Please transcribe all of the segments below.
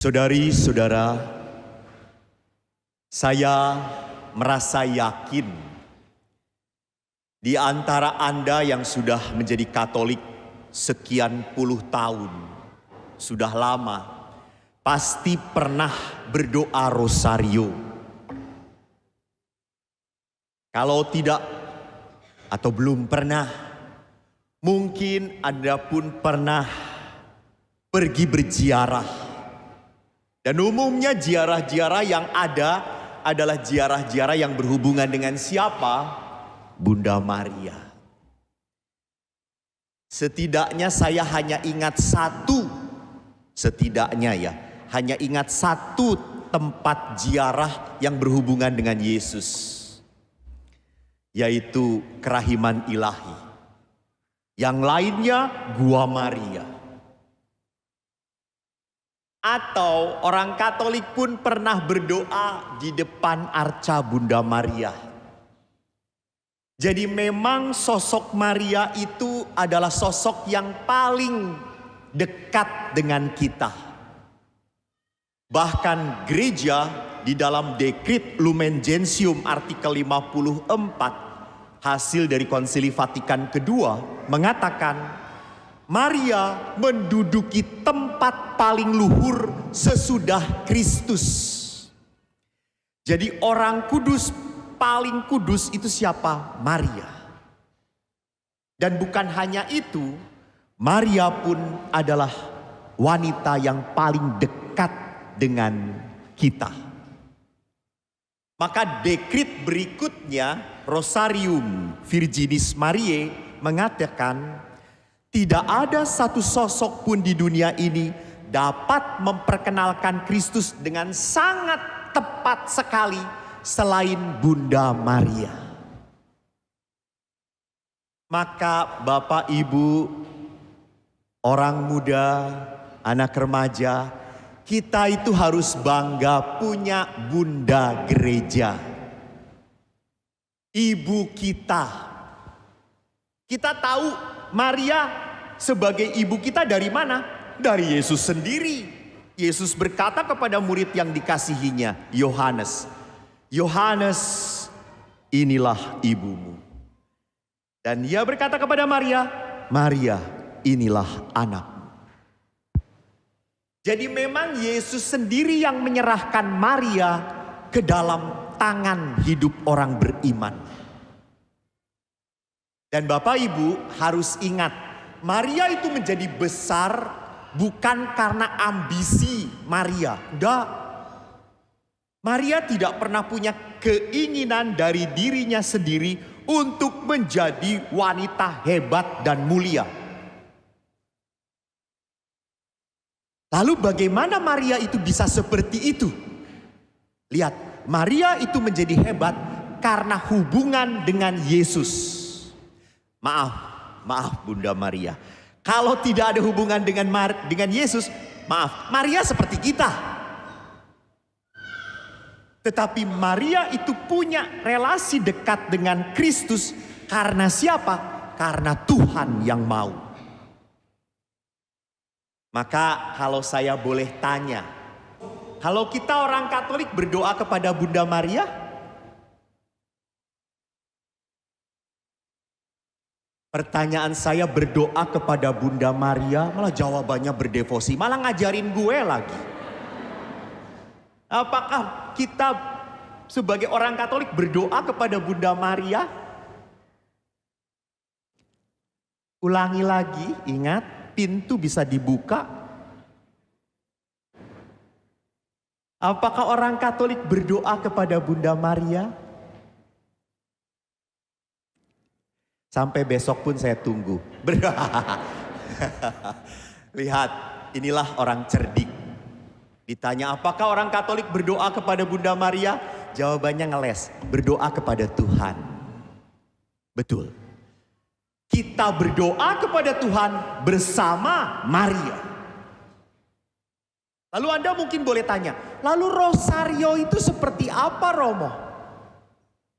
Saudari-saudara, saya merasa yakin di antara Anda yang sudah menjadi Katolik sekian puluh tahun, sudah lama, pasti pernah berdoa rosario. Kalau tidak atau belum pernah, mungkin Anda pun pernah pergi berziarah. Dan umumnya ziarah-ziarah yang ada adalah ziarah-ziarah yang berhubungan dengan siapa? Bunda Maria. Setidaknya saya hanya ingat satu, hanya ingat satu tempat ziarah yang berhubungan dengan Yesus, yaitu Kerahiman Ilahi. Yang lainnya Gua Maria. Atau orang Katolik pun pernah berdoa di depan arca Bunda Maria. Jadi memang sosok Maria itu adalah sosok yang paling dekat dengan kita. Bahkan gereja di dalam Dekrit Lumen Gentium artikel 54 hasil dari Konsili Vatikan kedua mengatakan Maria menduduki tempat paling luhur sesudah Kristus. Jadi orang kudus paling kudus itu siapa? Maria. Dan bukan hanya itu, Maria pun adalah wanita yang paling dekat dengan kita. Maka dekrit berikutnya, Rosarium Virginis Mariae mengatakan, tidak ada satu sosok pun di dunia ini dapat memperkenalkan Kristus dengan sangat tepat sekali selain Bunda Maria. Maka Bapak Ibu, orang muda, anak remaja, kita itu harus bangga punya Bunda Gereja. Ibu kita. Kita tahu Maria sebagai ibu kita dari mana? Dari Yesus sendiri. Yesus berkata kepada murid yang dikasihinya, Yohanes, inilah ibumu. Dan ia berkata kepada Maria, Maria, inilah anakmu. Jadi memang Yesus sendiri yang menyerahkan Maria ke dalam tangan hidup orang beriman. Dan Bapak Ibu harus ingat, Maria itu menjadi besar bukan karena ambisi Maria. Enggak. Maria tidak pernah punya keinginan dari dirinya sendiri untuk menjadi wanita hebat dan mulia. Lalu bagaimana Maria itu bisa seperti itu? Lihat, Maria itu menjadi hebat karena hubungan dengan Yesus. Maaf Bunda Maria. Kalau tidak ada hubungan dengan Yesus, maaf, Maria seperti kita. Tetapi Maria itu punya relasi dekat dengan Kristus karena siapa? Karena Tuhan yang mau. Maka kalau saya boleh tanya, kalau kita orang Katolik berdoa kepada Bunda Maria, pertanyaan saya berdoa kepada Bunda Maria, malah jawabannya berdevosi, malah ngajarin gue lagi. Apakah kita sebagai orang Katolik berdoa kepada Bunda Maria? Ulangi lagi, ingat, pintu bisa dibuka. Apakah orang Katolik berdoa kepada Bunda Maria? Sampai besok pun saya tunggu. Lihat, inilah orang cerdik. Ditanya apakah orang Katolik berdoa kepada Bunda Maria? Jawabannya ngeles, berdoa kepada Tuhan. Betul. Kita berdoa kepada Tuhan bersama Maria. Lalu Anda mungkin boleh tanya, lalu rosario itu seperti apa, Romo?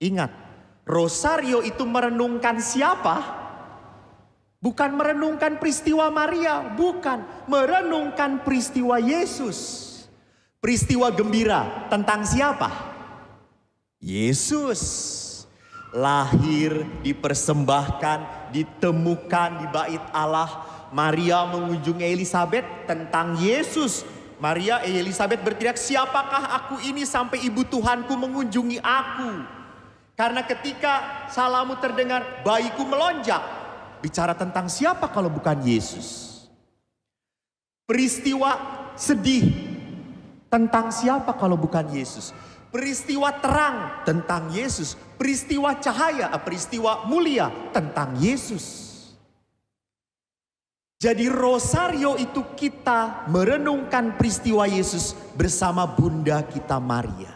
Ingat, rosario itu merenungkan siapa? Bukan merenungkan peristiwa Maria, bukan. Merenungkan peristiwa Yesus. Peristiwa gembira tentang siapa? Yesus. Lahir, dipersembahkan, ditemukan di bait Allah. Maria mengunjungi Elisabet tentang Yesus. Maria Elisabet berteriak, siapakah aku ini sampai ibu Tuhanku mengunjungi aku? Karena ketika salammu terdengar, bayiku melonjak. Bicara tentang siapa kalau bukan Yesus? Peristiwa sedih tentang siapa kalau bukan Yesus? Peristiwa terang tentang Yesus. Peristiwa cahaya, peristiwa mulia tentang Yesus. Jadi rosario itu kita merenungkan peristiwa Yesus bersama Bunda kita Maria.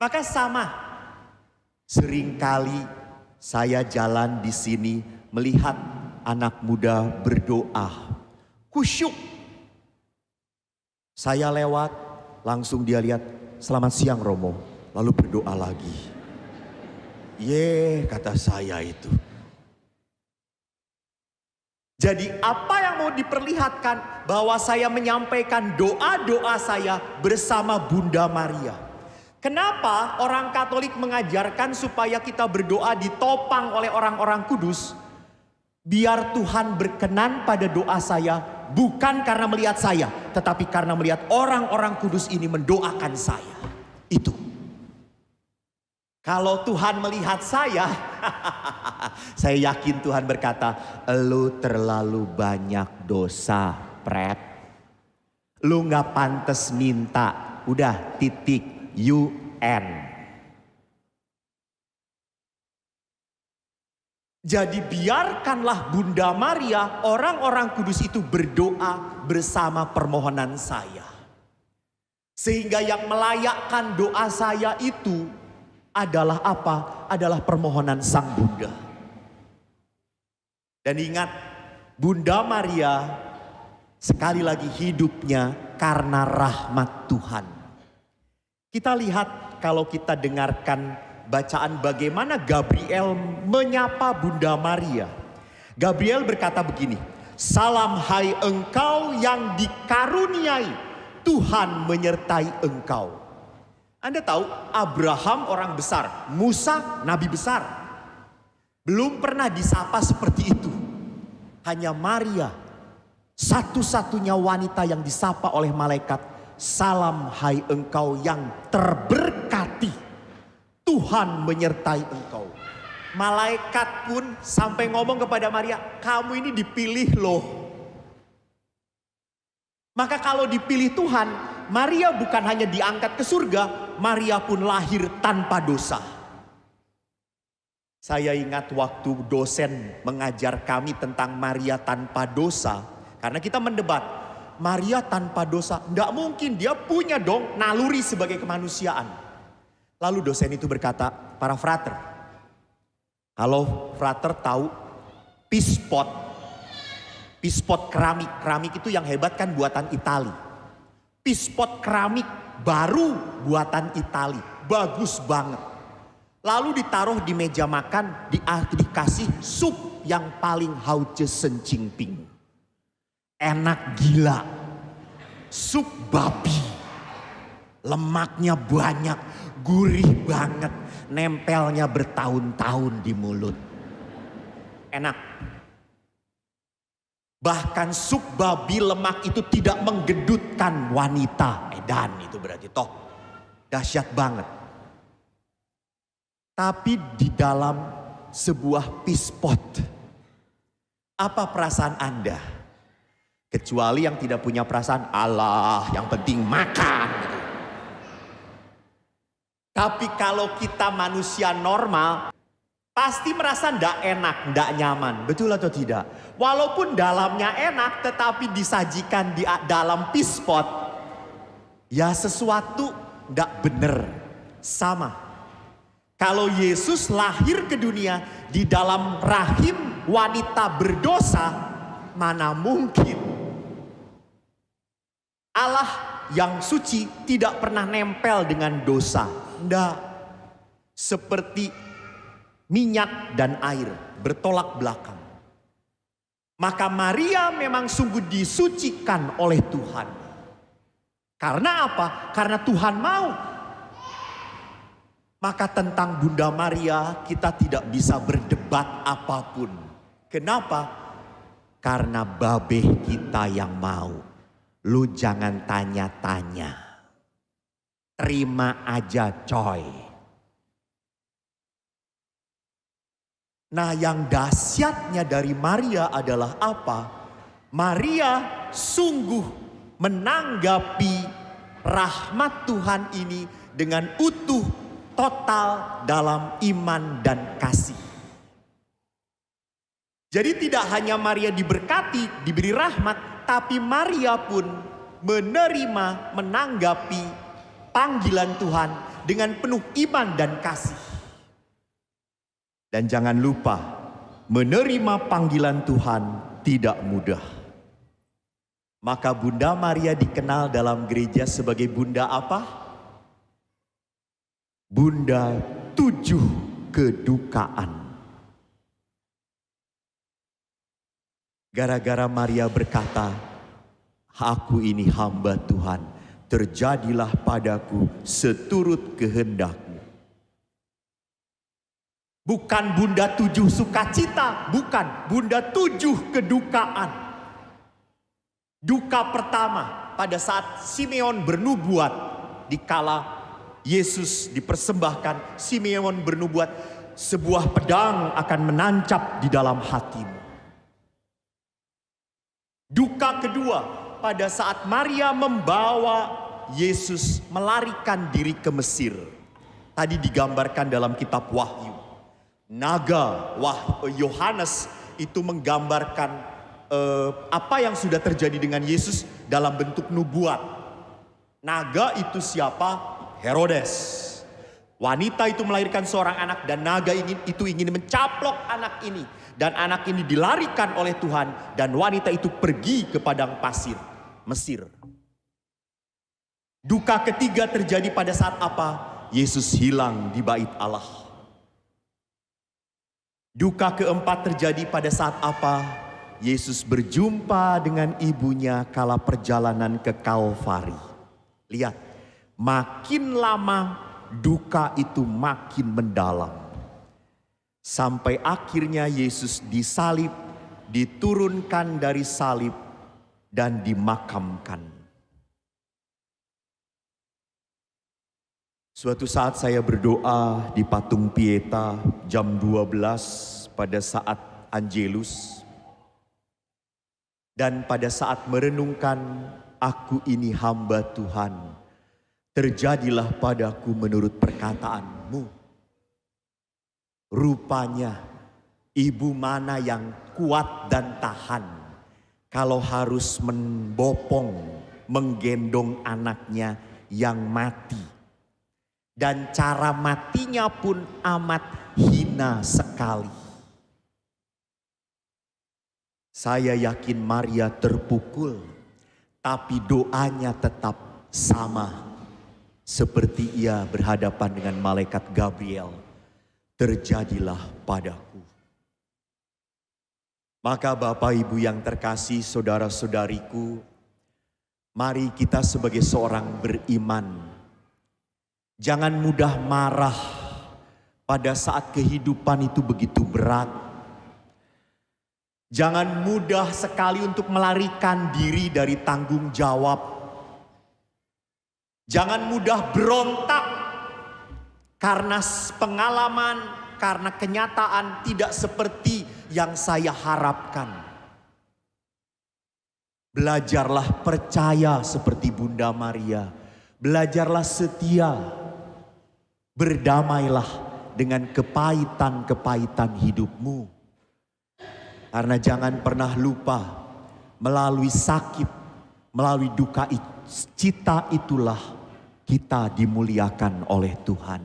Maka sama, seringkali saya jalan di sini melihat anak muda berdoa. Kusyuk. Saya lewat, langsung dia lihat, selamat siang Romo. Lalu berdoa lagi. Kata saya itu. Jadi apa yang mau diperlihatkan? Bahwa saya menyampaikan doa-doa saya bersama Bunda Maria. Kenapa orang Katolik mengajarkan supaya kita berdoa ditopang oleh orang-orang kudus? Biar Tuhan berkenan pada doa saya, bukan karena melihat saya, tetapi karena melihat orang-orang kudus ini mendoakan saya. Itu. Kalau Tuhan melihat saya, saya yakin Tuhan berkata, lu terlalu banyak dosa, Pret. Lu gak pantas minta, udah titik, UN. Jadi biarkanlah Bunda Maria, orang-orang kudus itu berdoa bersama permohonan saya. Sehingga yang melayakkan doa saya itu adalah apa? Adalah permohonan Sang Bunda. Dan ingat, Bunda Maria sekali lagi hidupnya karena rahmat Tuhan. Kita lihat kalau kita dengarkan bacaan bagaimana Gabriel menyapa Bunda Maria. Gabriel berkata begini, salam hai engkau yang dikaruniai, Tuhan menyertai engkau. Anda tahu Abraham orang besar, Musa nabi besar. Belum pernah disapa seperti itu. Hanya Maria, satu-satunya wanita yang disapa oleh malaikat. Salam hai engkau yang terberkati, Tuhan menyertai engkau. Malaikat pun sampai ngomong kepada Maria, kamu ini dipilih loh. Maka kalau dipilih Tuhan, Maria bukan hanya diangkat ke surga, Maria pun lahir tanpa dosa. Saya ingat waktu dosen mengajar kami tentang Maria tanpa dosa. Karena kita mendebat, Maria tanpa dosa, enggak mungkin, dia punya dong naluri sebagai kemanusiaan. Lalu dosen itu berkata, para frater, kalau frater tahu pispot keramik itu yang hebat kan buatan Itali. Pispot keramik baru buatan Itali, bagus banget. Lalu ditaruh di meja makan, dikasih sup yang paling hauce sencingping. Enak gila, sup babi, lemaknya banyak, gurih banget, nempelnya bertahun-tahun di mulut. Enak. Bahkan sup babi lemak itu tidak menggendutkan wanita. Edan itu berarti toh dahsyat banget. Tapi di dalam sebuah pispot, apa perasaan Anda? Kecuali yang tidak punya perasaan, Allah yang penting makan. Tapi kalau kita manusia normal, pasti merasa ndak enak, ndak nyaman. Betul atau tidak? Walaupun dalamnya enak, tetapi disajikan di dalam pispot, ya sesuatu ndak bener. Sama. Kalau Yesus lahir ke dunia di dalam rahim wanita berdosa, mana mungkin Allah yang suci tidak pernah nempel dengan dosa. Ndak. Seperti minyak dan air bertolak belakang. Maka Maria memang sungguh disucikan oleh Tuhan. Karena apa? Karena Tuhan mau. Maka tentang Bunda Maria kita tidak bisa berdebat apapun. Kenapa? Karena babeh kita yang mau. Lu jangan tanya-tanya. Terima aja coy. Nah, yang dahsyatnya dari Maria adalah apa? Maria sungguh menanggapi rahmat Tuhan ini dengan utuh, total dalam iman dan kasih. Jadi tidak hanya Maria diberkati, diberi rahmat, tapi Maria pun menerima, menanggapi panggilan Tuhan dengan penuh iman dan kasih. Dan jangan lupa, menerima panggilan Tuhan tidak mudah. Maka Bunda Maria dikenal dalam gereja sebagai Bunda apa? Bunda 7 kedukaan. Gara-gara Maria berkata, "Aku ini hamba Tuhan, terjadilah padaku seturut kehendak." Bukan Bunda 7 sukacita, bukan. Bunda 7 kedukaan. Duka pertama pada saat Simeon bernubuat, dikala Yesus dipersembahkan, Simeon bernubuat, sebuah pedang akan menancap di dalam hatimu. Duka kedua pada saat Maria membawa Yesus melarikan diri ke Mesir. Tadi digambarkan dalam kitab Wahyu. Naga Yohanes itu menggambarkan apa yang sudah terjadi dengan Yesus dalam bentuk nubuat. Naga itu siapa? Herodes. Wanita itu melahirkan seorang anak dan naga itu ingin mencaplok anak ini. Dan anak ini dilarikan oleh Tuhan dan wanita itu pergi ke padang pasir Mesir. Duka ketiga terjadi pada saat apa? Yesus hilang di bait Allah. Duka keempat terjadi pada saat apa? Yesus berjumpa dengan ibunya kala perjalanan ke Kalvari. Lihat, makin lama duka itu makin mendalam. Sampai akhirnya Yesus disalib, diturunkan dari salib dan dimakamkan. Suatu saat saya berdoa di Patung Pieta jam 12 pada saat Angelus. Dan pada saat merenungkan, aku ini hamba Tuhan, terjadilah padaku menurut perkataanmu. Rupanya ibu mana yang kuat dan tahan kalau harus membopong, menggendong anaknya yang mati. Dan cara matinya pun amat hina sekali. Saya yakin Maria terpukul, tapi doanya tetap sama. Seperti ia berhadapan dengan malaikat Gabriel, terjadilah padaku. Maka Bapak Ibu yang terkasih, saudara-saudariku, mari kita sebagai seorang beriman, jangan mudah marah pada saat kehidupan itu begitu berat. Jangan mudah sekali untuk melarikan diri dari tanggung jawab. Jangan mudah berontak karena pengalaman, karena kenyataan tidak seperti yang saya harapkan. Belajarlah percaya seperti Bunda Maria. Belajarlah setia. Berdamailah dengan kepahitan-kepahitan hidupmu. Karena jangan pernah lupa, melalui sakit, melalui duka cita itulah kita dimuliakan oleh Tuhan.